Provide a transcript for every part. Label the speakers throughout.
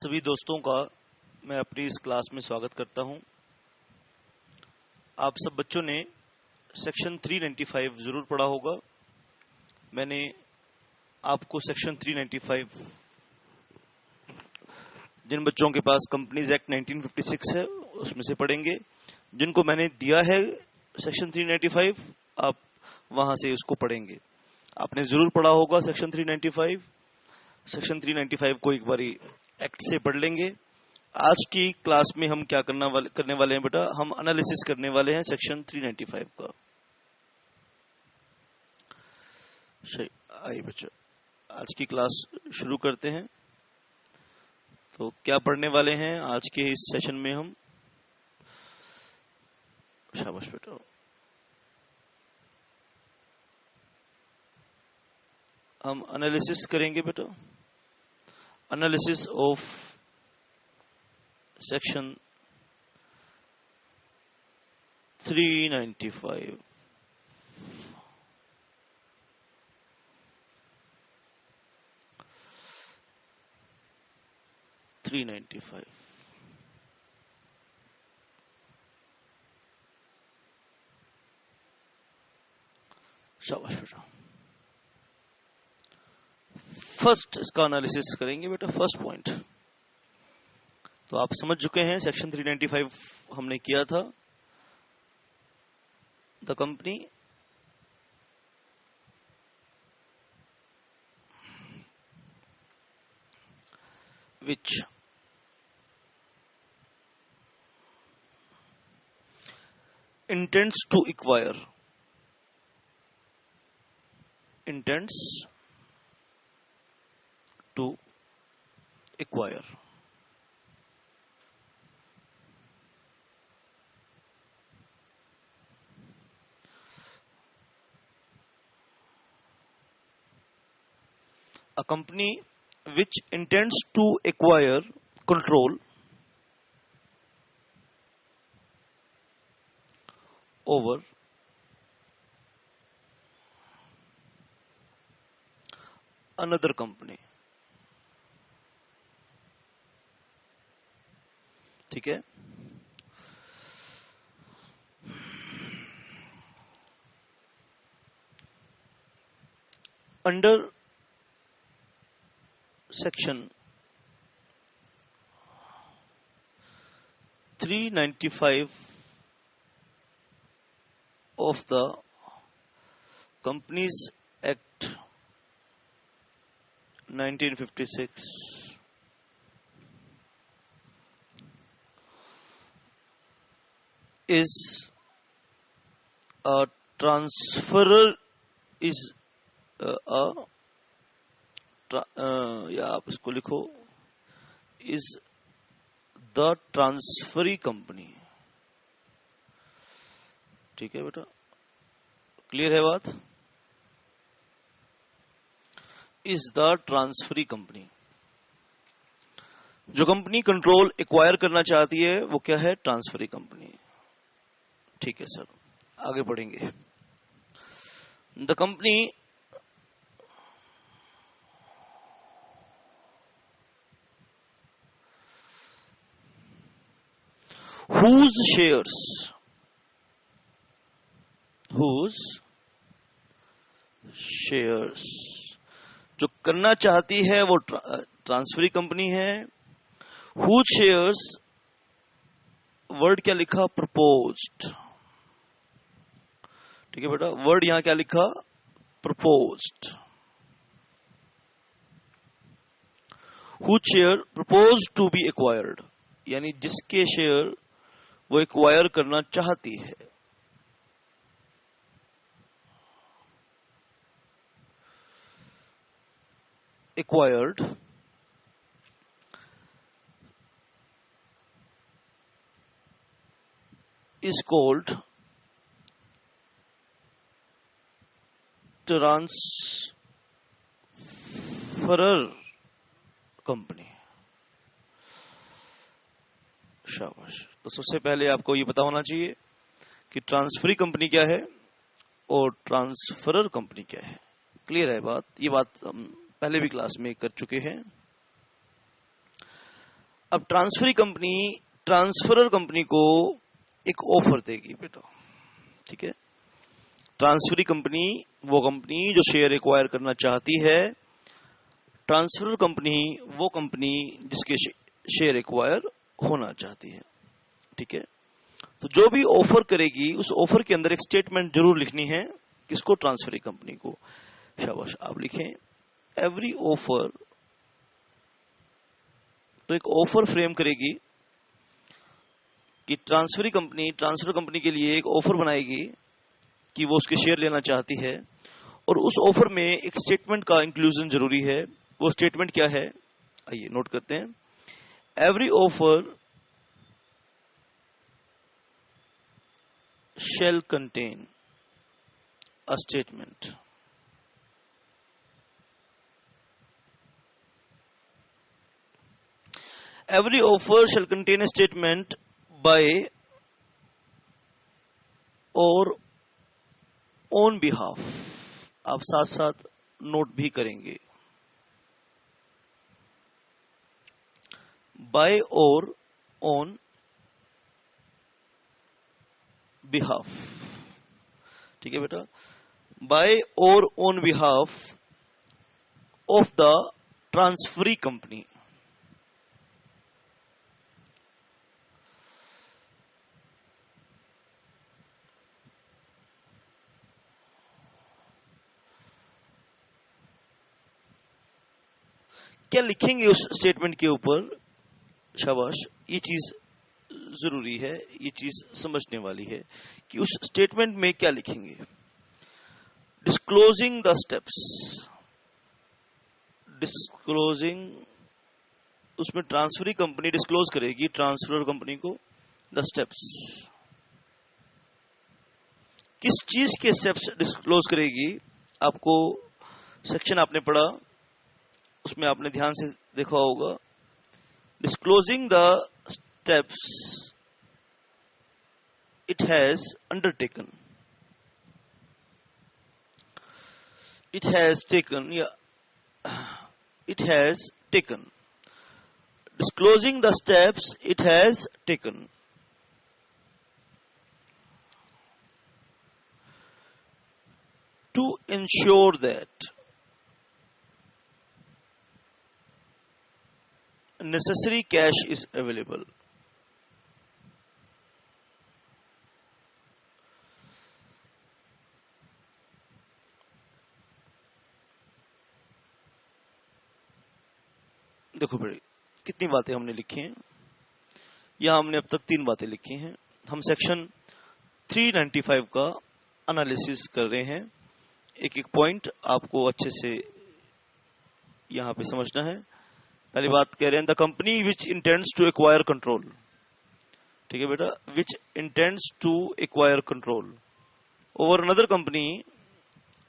Speaker 1: सभी दोस्तों का मैं अपनी इस क्लास में स्वागत करता हूं। आप सब बच्चों ने सेक्शन 395 जरूर पढ़ा होगा। मैंने आपको सेक्शन 395 जिन बच्चों के पास कंपनीज एक्ट 1956 है उसमें से पढ़ेंगे। जिनको मैंने दिया है सेक्शन 395 आप वहां से उसको पढ़ेंगे। आपने जरूर पढ़ा होगा सेक्शन 395। सेक्शन 395 को एक बारी एक्ट से पढ़ लेंगे। आज की क्लास में हम क्या करने वाले हैं बेटा, हम एनालिसिस करने वाले हैं सेक्शन 395 का। सही, आइए बच्चों आज की क्लास शुरू करते हैं। तो क्या पढ़ने वाले हैं आज के इस सेशन में हम? शाबाश बेटा। हम एनालिसिस करेंगे बेटा, एनालिसिस ऑफ सेक्शन 395। शाबाश बेटा। फर्स्ट इसका एनालिसिस करेंगे बेटा, फर्स्ट पॉइंट। तो आप समझ चुके हैं सेक्शन 395 हमने किया था। The company which intends to acquire a company which intends to acquire control over another company। ठीक है। Under section 395 of the Companies Act 1956 is a transferor is या आप इसको लिखो is the transferee company। ठीक है बेटा, क्लियर है बात? is the transferee company। जो कंपनी कंट्रोल एक्वायर करना चाहती है वो क्या है? Transferee company. ठीक है सर, आगे बढ़ेंगे। द कंपनी whose shares जो करना चाहती है वो ट्रांसफरी कंपनी है। whose shares वर्ड क्या लिखा? प्रपोज्ड। ठीक है बेटा, वर्ड यहां क्या लिखा? Proposed. whose share proposed to be acquired, यानी जिसके शेयर वो एक्वायर करना चाहती है। Acquired is called transferor company। शाबाश। तो सबसे पहले आपको ये पता होना चाहिए कि ट्रांसफरी कंपनी क्या है और ट्रांसफरर कंपनी क्या है। क्लियर है बात? ये बात हम पहले भी क्लास में कर चुके हैं। अब ट्रांसफरर कंपनी को एक ऑफर देगी बेटा, ठीक है। ट्रांसफरी कंपनी वो कंपनी जो शेयर एक्वायर करना चाहती है, ट्रांसफरर कंपनी वो कंपनी जिसके शेयर एक्वायर होना चाहती है, ठीक है। तो जो भी ऑफर करेगी उस ऑफर के अंदर एक स्टेटमेंट जरूर लिखनी है, किसको? ट्रांसफरी कंपनी को। शाबाश, आप लिखें एवरी ऑफर। तो एक ऑफर फ्रेम करेगी कि ट्रांसफर कंपनी के लिए एक ऑफर बनाएगी कि वो उसके शेयर लेना चाहती है, और उस ऑफर में एक स्टेटमेंट का इंक्लूजन जरूरी है। वो स्टेटमेंट क्या है, आइए नोट करते हैं। Every offer shall contain a statement. Every offer shall contain a statement by or on behalf. आप साथ साथ नोट भी करेंगे, by or on behalf, ठीक है बेटा। by or on behalf of the transferee company. क्या लिखेंगे उस स्टेटमेंट के ऊपर? शाबाश, ये चीज जरूरी है, ये चीज समझने वाली है कि उस स्टेटमेंट में क्या लिखेंगे। डिस्क्लोजिंग द स्टेप्स, डिस्क्लोजिंग, उसमें ट्रांसफरी कंपनी डिस्क्लोज करेगी ट्रांसफर कंपनी को द स्टेप्स। किस चीज के स्टेप्स डिस्क्लोज करेगी? आपको सेक्शन आपने पढ़ा, उसमें आपने ध्यान से देखा होगा। Disclosing the steps it has undertaken, it has taken, disclosing the steps it has taken to ensure that necessary cash is available. देखो भाई, कितनी बातें हमने लिखी हैं यहां। हमने अब तक 3 बातें लिखी हैं। हम सेक्शन 395 का एनालिसिस कर रहे हैं। एक एक पॉइंट आपको अच्छे से यहां पे समझना है। पहली बात कह रहे हैं, the company which intends to acquire control, ठीक है बेटा, which intends to acquire control over another company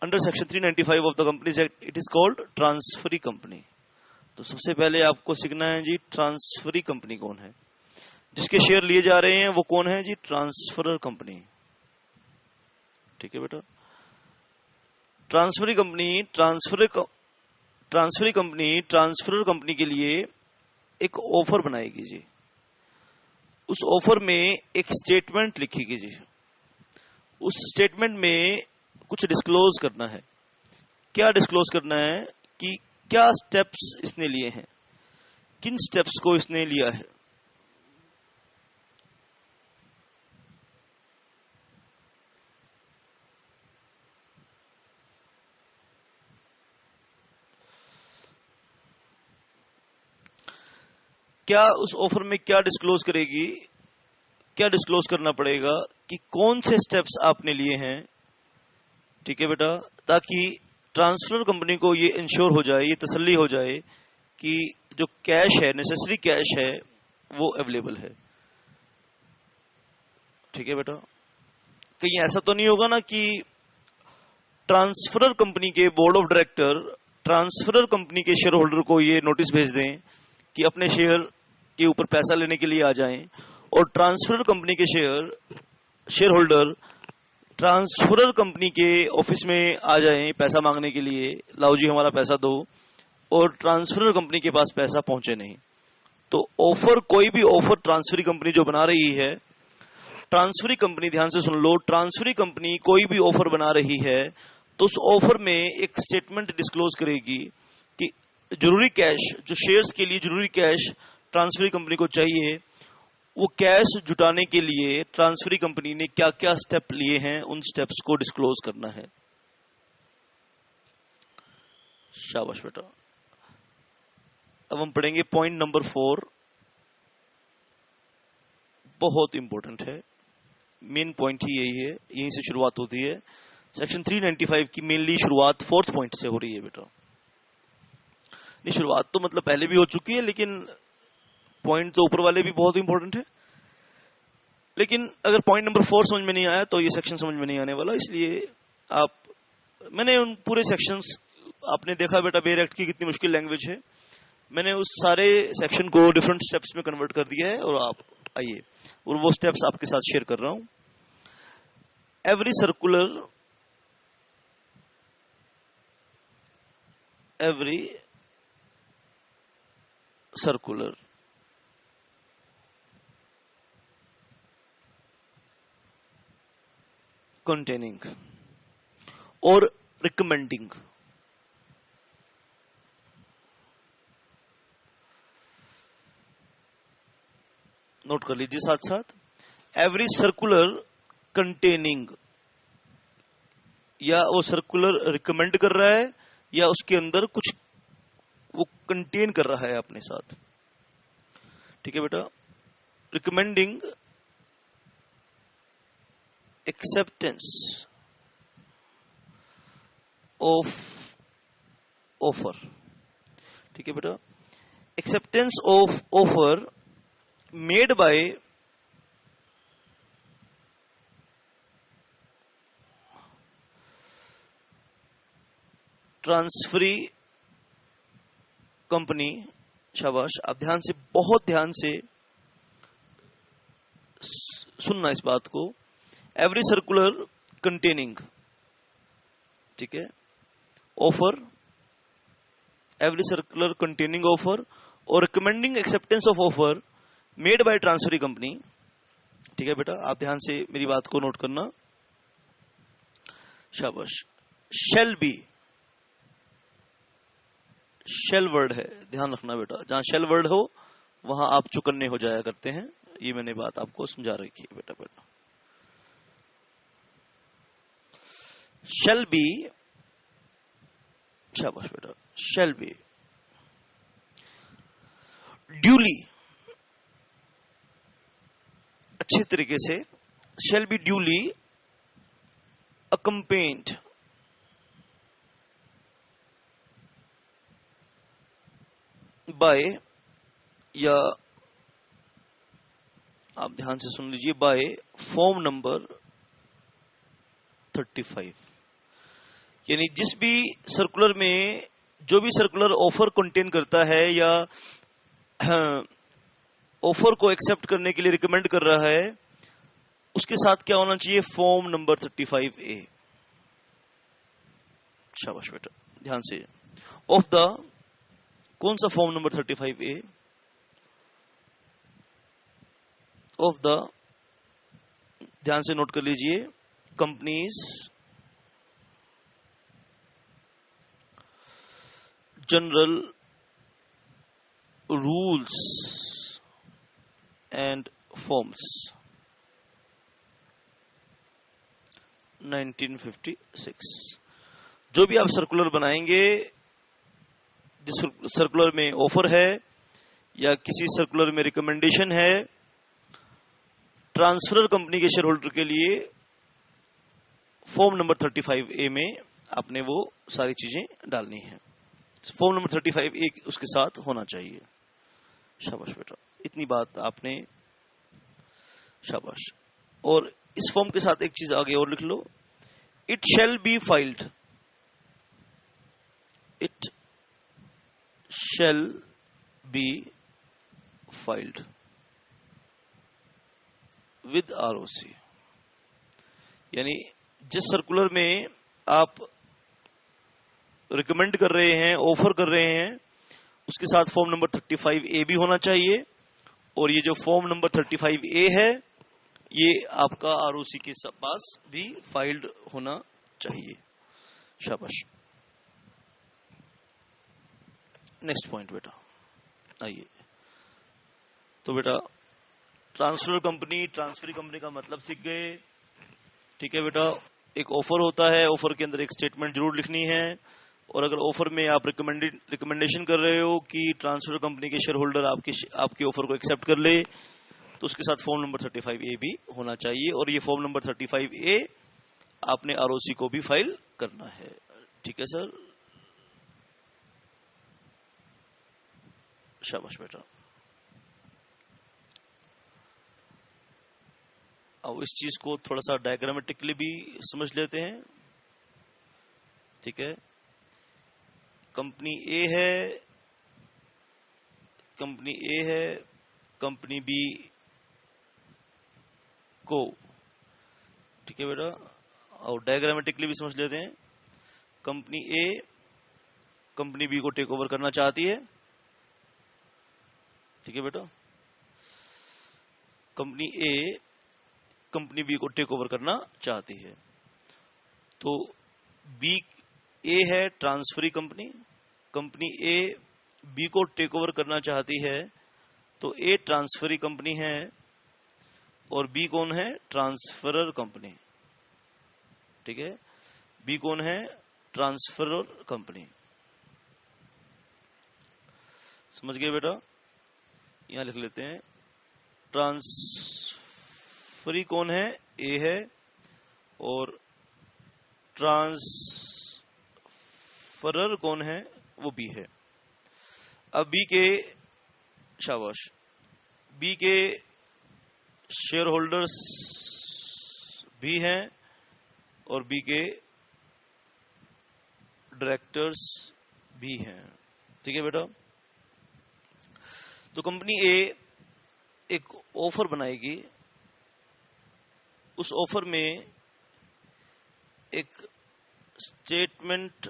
Speaker 1: under section 395 of the companies act, it is called transferee company. तो सबसे पहले आपको सीखना है जी, ट्रांसफरी कंपनी कौन है? जिसके शेयर लिए जा रहे हैं वो कौन है जी? ट्रांसफरर कंपनी, ठीक है बेटा। ट्रांसफरी कंपनी ट्रांसफरर कंपनी के लिए एक ऑफर बनाएगी जी। उस ऑफर में एक स्टेटमेंट लिखेगी जी। उस स्टेटमेंट में कुछ डिस्क्लोज करना है। क्या डिस्क्लोज करना है? कि क्या स्टेप्स इसने लिए हैं, किन स्टेप्स को इसने लिया है। क्या उस ऑफर में क्या डिस्क्लोज करेगी, क्या डिस्क्लोज करना पड़ेगा कि कौन से स्टेप्स आपने लिए हैं, ठीक है बेटा, ताकि ट्रांसफर कंपनी को ये इंश्योर हो जाए, ये तसल्ली हो जाए कि जो कैश है, नेसेसरी कैश है, वो अवेलेबल है, ठीक है बेटा। कहीं ऐसा तो नहीं होगा ना कि ट्रांसफरर कंपनी के board of director transferor company के शेयर होल्डर को ये नोटिस भेज दें कि अपने शेयर के ऊपर पैसा लेने के लिए आ जाएं, और ट्रांसफरर कंपनी के शेयर होल्डर ट्रांसफरर कंपनी के ऑफिस में आ जाएं पैसा मांगने के लिए, लाओ जी हमारा पैसा दो, और ट्रांसफरर कंपनी के पास पैसा पहुंचे नहीं। तो ऑफर, कोई भी ऑफर ट्रांसफरी कंपनी जो बना रही है, ट्रांसफरी कंपनी, ध्यान से सुन लो, ट्रांसफरी कंपनी कोई भी ऑफर बना रही है तो उस ऑफर में एक स्टेटमेंट डिस्क्लोज करेगी कि जरूरी कैश, जो शेयर्स के लिए जरूरी कैश ट्रांसफरी कंपनी को चाहिए, वो कैश जुटाने के लिए ट्रांसफरी कंपनी ने क्या क्या स्टेप लिए हैं, उन स्टेप्स को डिस्क्लोज करना है। शाबाश बेटा। अब हम पढ़ेंगे पॉइंट नंबर 4, बहुत इंपॉर्टेंट है, मेन पॉइंट ही यही है, यहीं से शुरुआत होती है। सेक्शन 395 की मेनली शुरुआत 4th पॉइंट से हो रही है बेटा। नहीं, शुरुआत तो मतलब पहले भी हो चुकी है, लेकिन पॉइंट तो ऊपर वाले भी बहुत इंपॉर्टेंट है। लेकिन अगर पॉइंट नंबर 4 समझ में नहीं आया तो ये सेक्शन समझ में नहीं आने वाला। इसलिए मैंने उन पूरे सेक्शंस, आपने देखा बेटा बेयर एक्ट की कितनी मुश्किल लैंग्वेज है, मैंने उस सारे सेक्शन को डिफरेंट स्टेप्स में कन्वर्ट कर दिया है, और आप आइए और वो स्टेप्स आपके साथ शेयर कर रहा हूं। Every circular containing or recommending note कर लीजिए साथ साथ, एवरी सर्कुलर कंटेनिंग, या वो सर्कुलर रिकमेंड कर रहा है या उसके अंदर कुछ वो कंटेन कर रहा है अपने साथ। ठीक है बेटा। Recommending acceptance of offer. ठीक है बेटा। Acceptance of offer made by transferee company. शाबाश, आप ध्यान से, बहुत ध्यान से सुनना इस बात को। एवरी सर्कुलर कंटेनिंग, ठीक है, offer, every circular containing offer और recommending acceptance of offer made by transferee company. ठीक है बेटा, आप ध्यान से मेरी बात को नोट करना। शाबाश। शेल बी, शेल वर्ड है, ध्यान रखना बेटा, जहां शेल वर्ड हो वहां आप चुकन्ने हो जाया करते हैं, ये मैंने बात आपको समझा रखी है बेटा। शेल बी, शाबाश बेटा, शेल बी ड्यूली, अच्छे तरीके से, shall be duly accompanied by, या आप ध्यान से सुन लीजिए, बाय फॉर्म नंबर 35। यानी जिस भी सर्कुलर में, जो भी सर्कुलर ऑफर कंटेन करता है या ऑफर को एक्सेप्ट करने के लिए रिकमेंड कर रहा है, उसके साथ क्या होना चाहिए, फॉर्म नंबर 35A। शाबाश बेटा, ध्यान से। ऑफ द, कौन सा form number 35A? Of the, ध्यान से नोट कर लीजिए, companies general rules and forms 1956। जो भी आप सर्कुलर बनाएंगे, जिस सर्कुलर में ऑफर है या किसी सर्कुलर में रिकमेंडेशन है, ट्रांसफर कंपनी के शेयर होल्डर के लिए फॉर्म नंबर 35A में आपने वो सारी चीजें डालनी है। फॉर्म नंबर 35A उसके साथ होना चाहिए। शाबाश बेटा, इतनी बात आपने, शाबाश। और इस फॉर्म के साथ एक चीज आगे और लिख लो, it shall be filed, it shall be filed with ROC। यानी जिस सर्कुलर में आप रिकमेंड कर रहे हैं, ऑफर कर रहे हैं, उसके साथ फॉर्म नंबर 35A भी होना चाहिए, और ये जो फॉर्म नंबर 35A है ये आपका आरओसी के पास भी फाइल्ड होना चाहिए। शाबाश। नेक्स्ट पॉइंट बेटा, आइए। तो बेटा ट्रांसफर कंपनी का मतलब सीख गए। ठीक है बेटा, एक ऑफर होता है, ऑफर के अंदर एक स्टेटमेंट जरूर लिखनी है, और अगर ऑफर में आप रिकमेंडेशन कर रहे हो कि ट्रांसफर कंपनी के शेयर होल्डर आपके ऑफर को एक्सेप्ट कर ले, तो उसके साथ फॉर्म नंबर 35A भी होना चाहिए, और ये फॉर्म नंबर 35A आपने आरओसी को भी फाइल करना है। ठीक है सर, शाबाश बेटा। अब इस चीज को थोड़ा सा डायग्रामेटिकली भी समझ लेते हैं। ठीक है, कंपनी ए है, कंपनी बी को, ठीक है बेटा, और डायग्रामेटिकली भी समझ लेते हैं। कंपनी ए कंपनी बी को टेक ओवर करना चाहती है। ठीक है बेटा, कंपनी ए कंपनी बी को टेक ओवर करना चाहती है। तो बी ए है ट्रांसफरी कंपनी ए बी को टेक ओवर करना चाहती है, तो ए ट्रांसफरी कंपनी है और बी कौन है? Transferor company. ठीक है, बी कौन है? Transferor company. समझ गए बेटा? यहां लिख लेते हैं, ट्रांसफरी कौन है? ए है, और ट्रांसफरर कौन है? वो बी है। अब बी के, शाबाश, बी के शेयर होल्डर्स भी हैं और बी के डायरेक्टर्स भी हैं। ठीक है बेटा, तो कंपनी ए एक ऑफर बनाएगी, उस ऑफर में एक स्टेटमेंट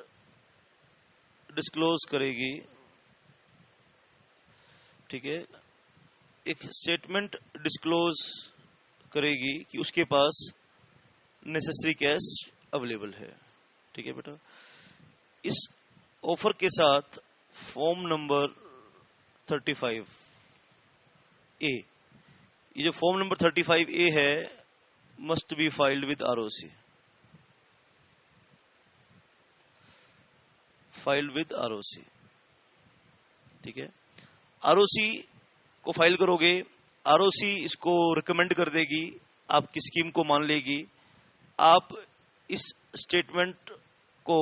Speaker 1: डिस्क्लोज करेगी। ठीक है, एक स्टेटमेंट डिस्क्लोज करेगी कि उसके पास नेसेसरी कैश अवेलेबल है। ठीक है बेटा, इस ऑफर के साथ फॉर्म नंबर 35A, ये जो फॉर्म नंबर 35A है, must be filed with ROC, filed with ROC. ठीक है, आरओसी को फाइल करोगे, आरओसी इसको रिकमेंड कर देगी, आपकी स्कीम को मान लेगी। आप इस स्टेटमेंट को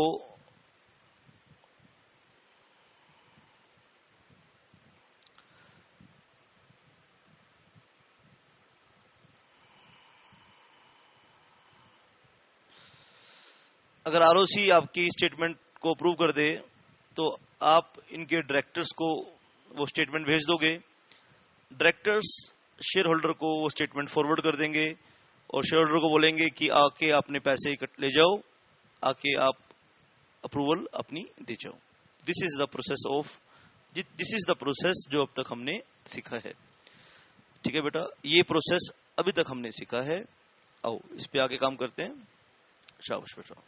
Speaker 1: अगर आरओसी आपकी स्टेटमेंट को अप्रूव कर दे, तो आप इनके डायरेक्टर्स को वो स्टेटमेंट भेज दोगे। डायरेक्टर्स शेयर होल्डर को वो स्टेटमेंट फॉरवर्ड कर देंगे और शेयर होल्डर को बोलेंगे कि आके अपने पैसे ले जाओ, आके आप अप्रूवल अपनी दे जाओ। दिस इज द प्रोसेस जो अब तक हमने सीखा है। ठीक है बेटा, ये प्रोसेस अभी तक हमने सीखा है। आओ इस पे आगे काम करते हैं। शाबाश बेटा।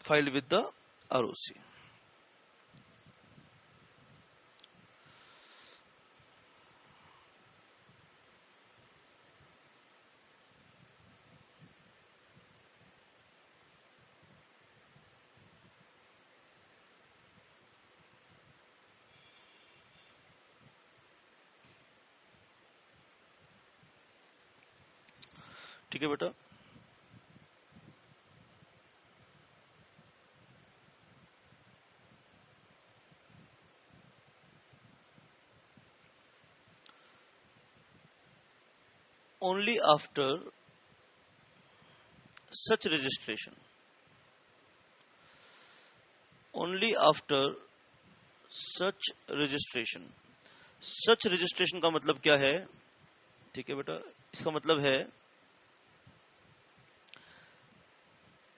Speaker 1: Filed with the ROC. ठीक है बेटा, only after such registration, such registration का मतलब क्या है? ठीक है बेटा, इसका मतलब है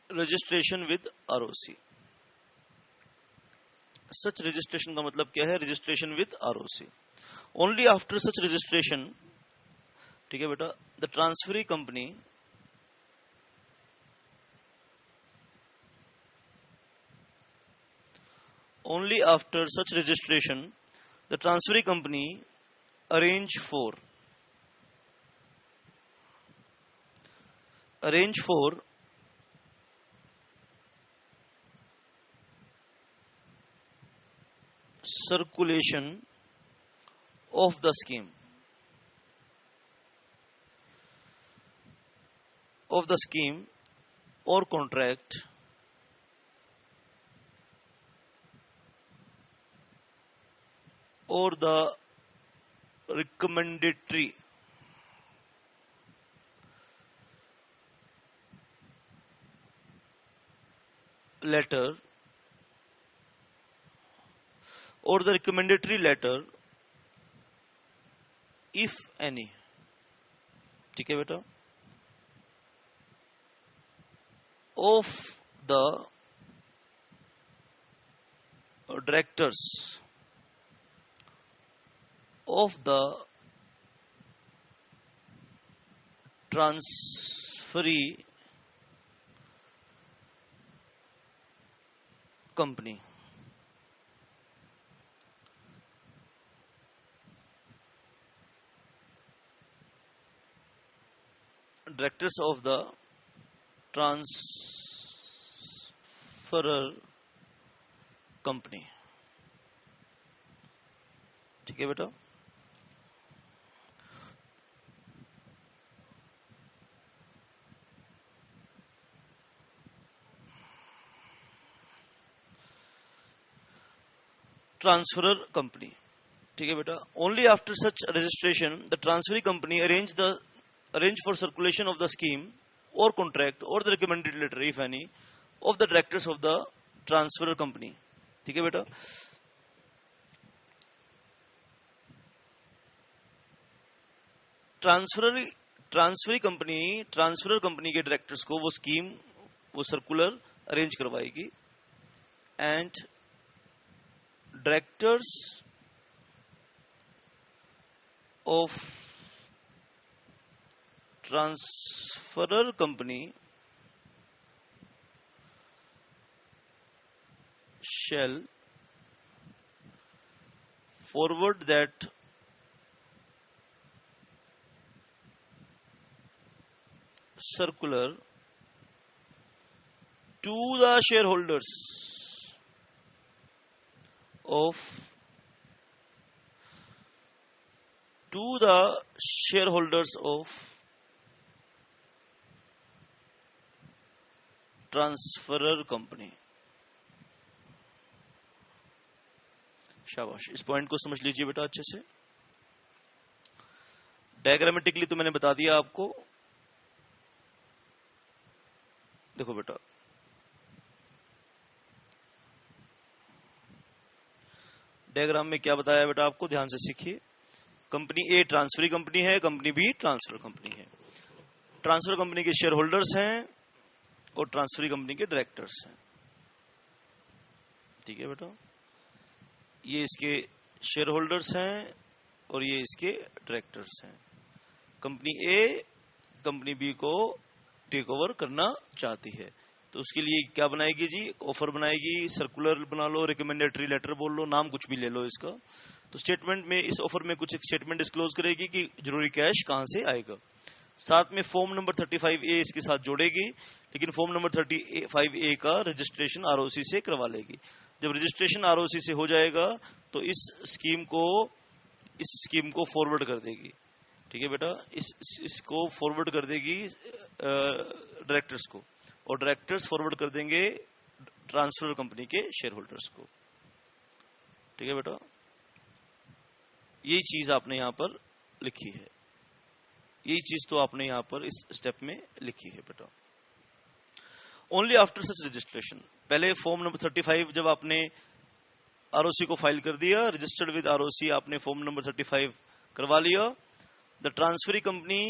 Speaker 1: registration with ROC. Such registration का मतलब क्या है? Registration with ROC. Only after such registration, ठीक है बेटा, the transferee company only after such registration the transferee company arrange for circulation of the scheme or contract or the recommendatory letter if any, ठीक है बेटा, of the directors of the transferee company, directors of the transferer company, ठीक है बेटा। Transferor company, ठीक है बेटा। Only after such registration the transferee company arrange for circulation of the scheme और कॉन्ट्रैक्ट और the recommended letter if any of the directors of the transferor company, ठीक है बेटा। ट्रांसफरर कंपनी के डायरेक्टर्स को वो सर्कुलर अरेंज करवाएगी and directors of transferor company shall forward that circular to the shareholders of transferor company. शाबाश, इस point को समझ लीजिए बेटा अच्छे से। डायग्रामेटिकली तो मैंने बता दिया आपको। देखो बेटा, डायग्राम में क्या बताया बेटा आपको, ध्यान से सीखिए। कंपनी ए ट्रांसफरी कंपनी है, कंपनी बी ट्रांसफर कंपनी है। ट्रांसफर कंपनी के शेयर होल्डर्स हैं और ट्रांसफरी कंपनी के डायरेक्टर्स हैं, ठीक है बेटा। ये इसके शेयर होल्डर्स हैं और ये इसके डायरेक्टर्स हैं। कंपनी ए कंपनी बी को टेक ओवर करना चाहती है, तो उसके लिए क्या बनाएगी जी? ऑफर बनाएगी, सर्कुलर बना लो, रिकमेंडेटरी लेटर बोल लो, नाम कुछ भी ले लो इसका। तो स्टेटमेंट में, इस ऑफर में कुछ एक स्टेटमेंट डिस्क्लोज करेगी कि जरूरी कैश कहां से आएगा। साथ में फॉर्म नंबर 35A इसके साथ जोड़ेगी, लेकिन फॉर्म नंबर 35A का रजिस्ट्रेशन आरओसी से करवा लेगी। जब रजिस्ट्रेशन आरओसी से हो जाएगा तो इस स्कीम को फॉरवर्ड कर देगी, ठीक है बेटा। इसको फॉरवर्ड कर देगी डायरेक्टर्स को, और डायरेक्टर्स फॉरवर्ड कर देंगे ट्रांसफर कंपनी के शेयर होल्डर्स को, ठीक है बेटा। यही चीज आपने यहां पर लिखी है, यही चीज तो आपने यहां पर इस स्टेप में लिखी है बेटा। ओनली आफ्टर सच रजिस्ट्रेशन, पहले फॉर्म नंबर 35 जब आपने आरओसी को फाइल कर दिया, रजिस्टर्ड विद आरओसी, आपने फॉर्म नंबर 35 करवा लिया। The transferee company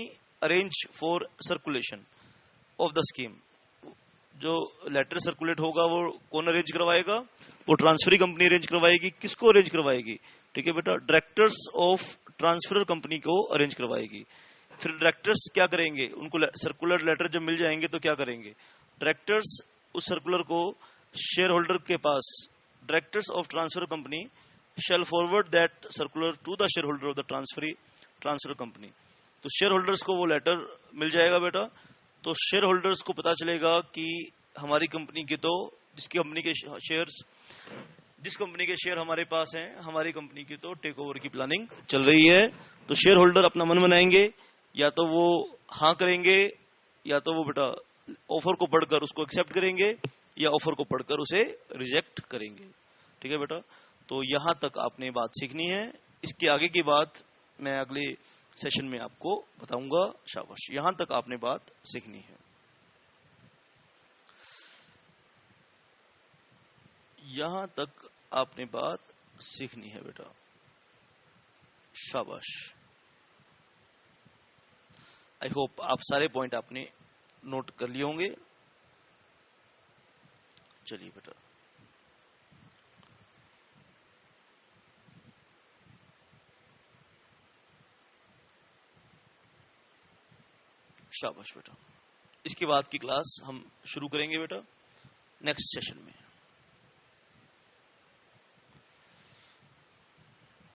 Speaker 1: arrange for circulation of the scheme. जो लेटर सर्कुलेट होगा वो कौन अरेंज करवाएगा? वो ट्रांसफरी कंपनी अरेंज करवाएगी। किसको अरेंज करवाएगी? ठीक है बेटा, डायरेक्टर्स ऑफ ट्रांसफर कंपनी को अरेंज करवाएगी। फिर डायरेक्टर्स क्या करेंगे? उनको सर्कुलर लेटर जब मिल जाएंगे तो क्या करेंगे? डायरेक्टर्स उस सर्कुलर को शेयर होल्डर के पास, directors of transfer company shall forward that circular to the shareholder of the transfer company. तो शेयर होल्डर्स को वो लेटर मिल जाएगा बेटा। तो शेयर होल्डर्स को पता चलेगा कि हमारी कंपनी के तो जिस कंपनी के शेयर हमारे पास हैं, हमारी कंपनी की तो टेक ओवर की प्लानिंग चल रही है। तो शेयर होल्डर अपना मन बनाएंगे, या तो वो हाँ करेंगे, या तो वो बेटा ऑफर को पढ़कर उसको एक्सेप्ट करेंगे, या ऑफर को पढ़कर उसे रिजेक्ट करेंगे। ठीक है बेटा, तो यहां तक आपने बात सीखनी है। इसके आगे की बात मैं अगले सेशन में आपको बताऊंगा। शाबाश, यहां तक आपने बात सीखनी है। यहां तक आपने बात सीखनी है बेटा। शाबाश। आई होप आप सारे पॉइंट आपने नोट कर लिए होंगे। चलिए बेटा, शाबाश बेटा। इसके बाद की क्लास हम शुरू करेंगे बेटा नेक्स्ट सेशन में।